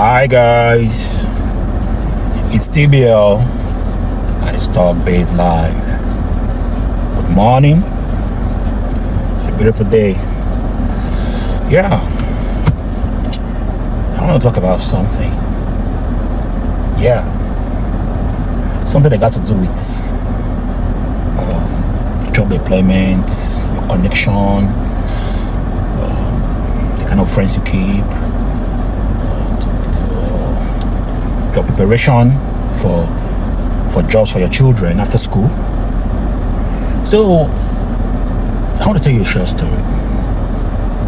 Hi guys, it's TBL and it's Talk Based Live. Good morning. It's a beautiful day. Yeah, I want to talk about something. Yeah, something that got to do with job employment, connection, the kind of friends you keep, your preparation for jobs for your children after school. So I want to tell you a short story.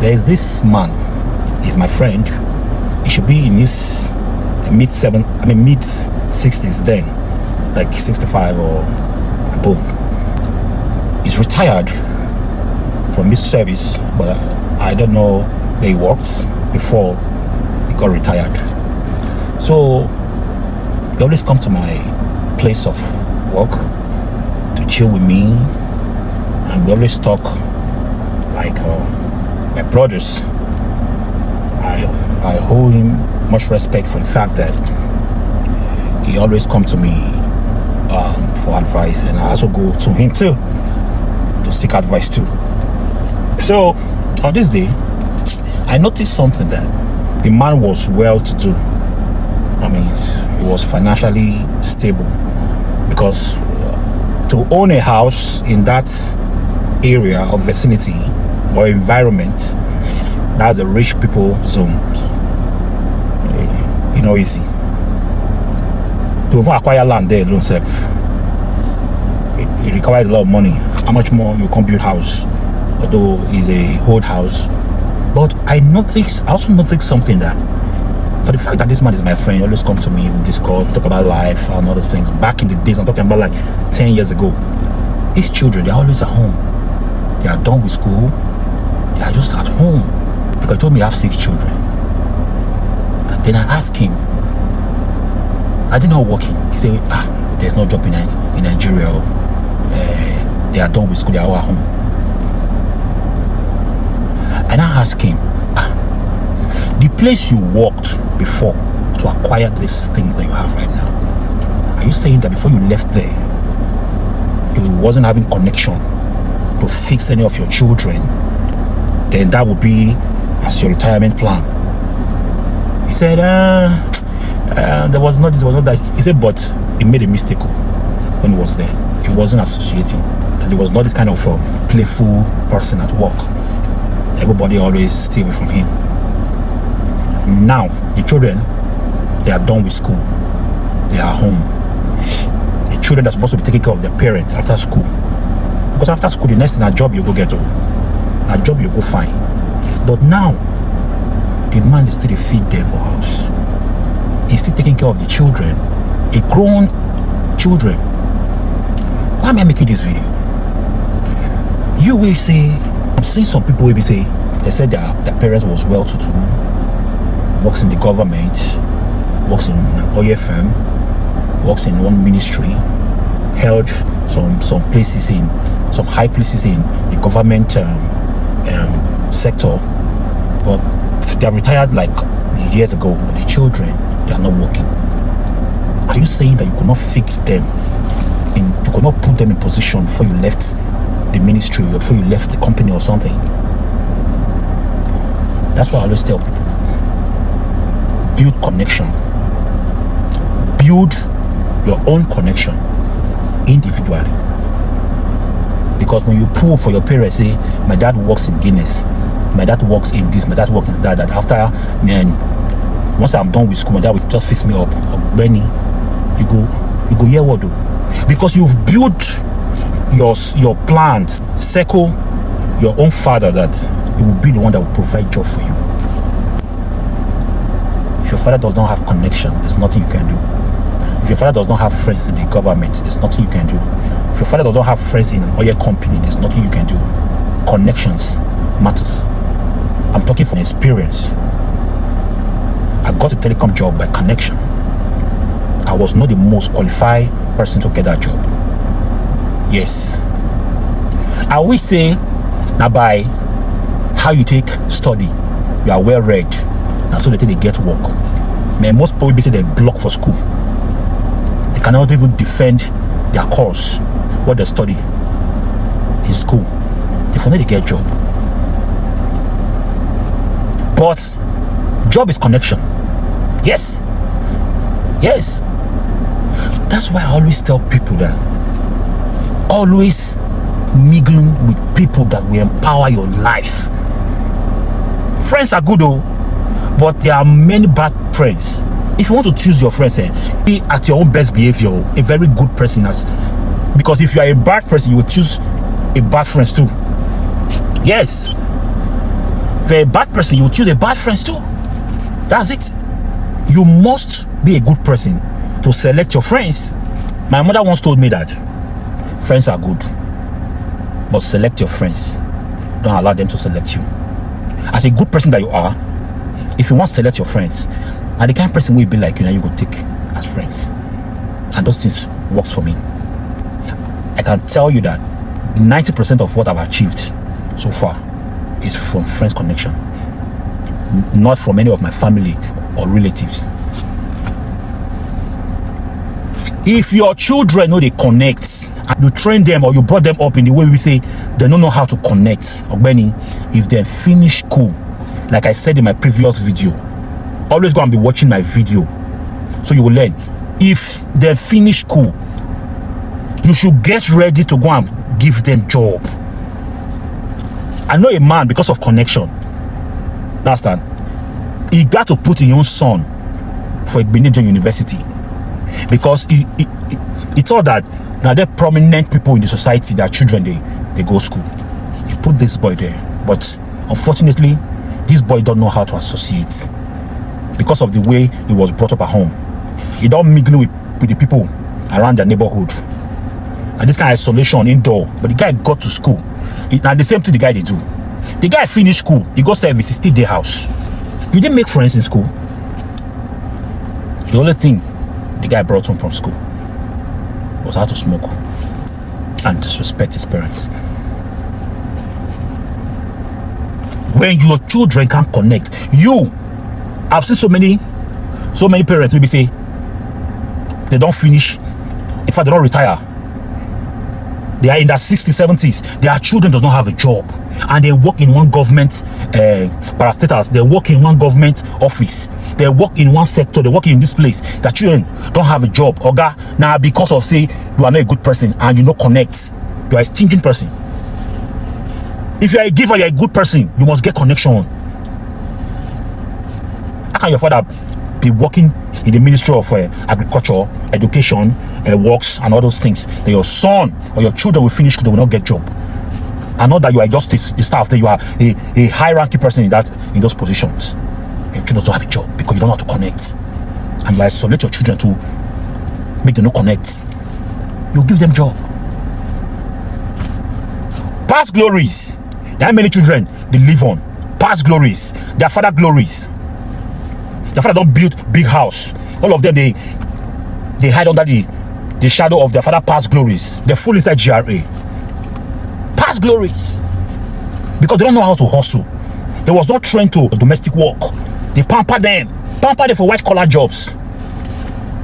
There is this man. He's my friend. He should be in his mid 60s then, like 65 or above. He's retired from his service, but I don't know where he works before he got retired. So he always come to my place of work to chill with me, and we always talk like my brothers. I owe him much respect for the fact that he always come to me for advice, and I also go to him too to seek advice too. So on this day, I noticed something, that the man was well to do. I mean, he was financially stable, because to own a house in that area or vicinity or environment, that's a rich people zone. You know, easy to even acquire land there alone self. It requires a lot of money. How much more you can build house, although it's a old house. But I also noticed something, that for the fact that this man is my friend, he always come to me, we discuss, talk about life and other things. Back in the days, I'm talking about like 10 years ago, his children, they're always at home. They are done with school, they are just at home. Because he told me I have 6 children. And then I asked him, are they not working? He said, there's no job in Nigeria. They are done with school, they are all at home. And I asked him, the place you worked before to acquire these things that you have right now, are you saying that before you left there, you wasn't having connection to fix any of your children, then that would be as your retirement plan? He said, there was not this, there was not that. He said, but he made a mistake when he was there. He wasn't associating. There was not this kind of playful person at work. Everybody always stay away from him. Now, the children, they are done with school. They are home. The children are supposed to be taking care of their parents after school. Because after school, the next thing, a job you go get to. A job you go find. But now, the man is still a feed there for house. He's still taking care of the children. A grown children. Why am I making this video? You will say, I'm seeing some people will say, they said their parents was well-to-do, works in the government, works in an oil firm, works in one ministry, held some places in, some high places in the government sector, but they are retired like years ago. But the children, they are not working. Are you saying that you could not fix them, you could not put them in position before you left the ministry or before you left the company or something? That's what I always tell people. Build connection. Build your own connection individually. Because when you pull for your parents, say, my dad works in Guinness, my dad works in this, my dad works in that, after, once I'm done with school, my dad will just fix me up. Benny, you go hear what do? Because you've built your plans, circle your own father, that he will be the one that will provide job for you. If your father does not have connection, there's nothing you can do. If your father does not have friends in the government, there's nothing you can do. If your father does not have friends in an oil company, there's nothing you can do. Connections matters. I'm talking from experience. I got a telecom job by connection. I was not the most qualified person to get that job. Yes. I will say, now by how you take study, you are well read, and so they get work. Man, most people say they block for school. They cannot even defend their course, what they study in school. If only they get a job. But job is connection. Yes. Yes. That's why I always tell people that always mingling with people that will empower your life. Friends are good though, but there are many bad friends. If you want to choose your friends, be at your own best behavior, a very good person. Because if you are a bad person, you will choose a bad friends too. Yes. If you're a bad person, you will choose a bad friends too. That's it. You must be a good person to select your friends. My mother once told me that friends are good, but select your friends. Don't allow them to select you. As a good person that you are, if you want to select your friends, and the kind of person will be like you, and you go take as friends. And those things works for me. I can tell you that 90% of what I've achieved so far is from friends connection, not from any of my family or relatives. If your children know they connect, and you train them or you brought them up in the way we say they don't know how to connect, or Benny, if they finish school, like I said in my previous video, always go and be watching my video so you will learn. If they finish school, you should get ready to go and give them job. I know a man, because of connection, last time he got to put in his own son for a Benedict University, because he thought that now they're prominent people in the society, that children they go school. He put this boy there, but unfortunately this boy don't know how to associate because of the way he was brought up at home. He don't mingle with the people around the neighborhood, and this kind of isolation indoor. But the guy got to school, and the same thing the guy they do. The guy finished school, he got service, he stayed their house. You didn't make friends in school. The only thing the guy brought home from school was how to smoke and disrespect his parents. When your children can't connect, I've seen so many parents maybe say they don't finish, in fact they don't retire, they are in their 60s, 70s, their children does not have a job, and they work in one government parastatals, they work in one government office, they work in one sector, they work in this place. Their children don't have a job. Oga, now because of say you are not a good person and you don't connect, you are a stingy person. If you are a giver, you are a good person, you must get connection. How can your father be working in the Ministry of Agriculture, Education, Works, and all those things, that your son or your children will finish school, they will not get job? And not that you are just a staff, that you are a high-ranking person in those positions. Your children don't have a job because you don't know how to connect, and you isolate your children to make them not connect. You give them job. Past glories. There are many children they live on past glories, their father glories. Their father don't build big house. All of them they hide under the shadow of their father past glories. They're full inside GRA. Past glories, because they don't know how to hustle. They was not trained to domestic work. They pamper them for white collar jobs,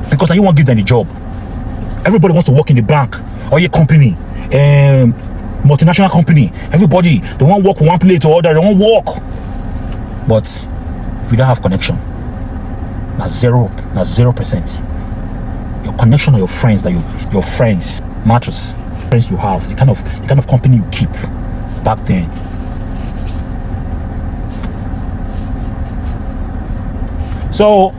because now you won't give them the job. Everybody wants to work in the bank or a company, multinational company. Everybody, they won't work one place or other, they won't work. But if you don't have connection, that's 0%. Your connection or your friends, that your friends matters. Friends you have, the kind of company you keep back then. So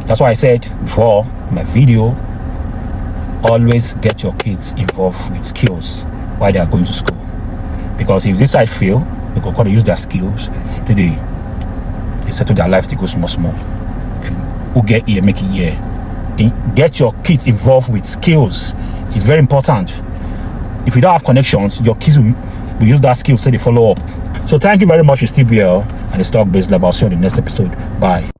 that's why I said before in my video, always get your kids involved with skills while they are going to school, because if this side fail, they go use their skills, they settle their life, they go small. Who get here make it here. Get your kids involved with skills. It's very important. If you don't have connections, your kids will use that skill so they follow up. So thank you very much. It's TBL and the Stock Based Lab. I'll see you on the next episode. Bye.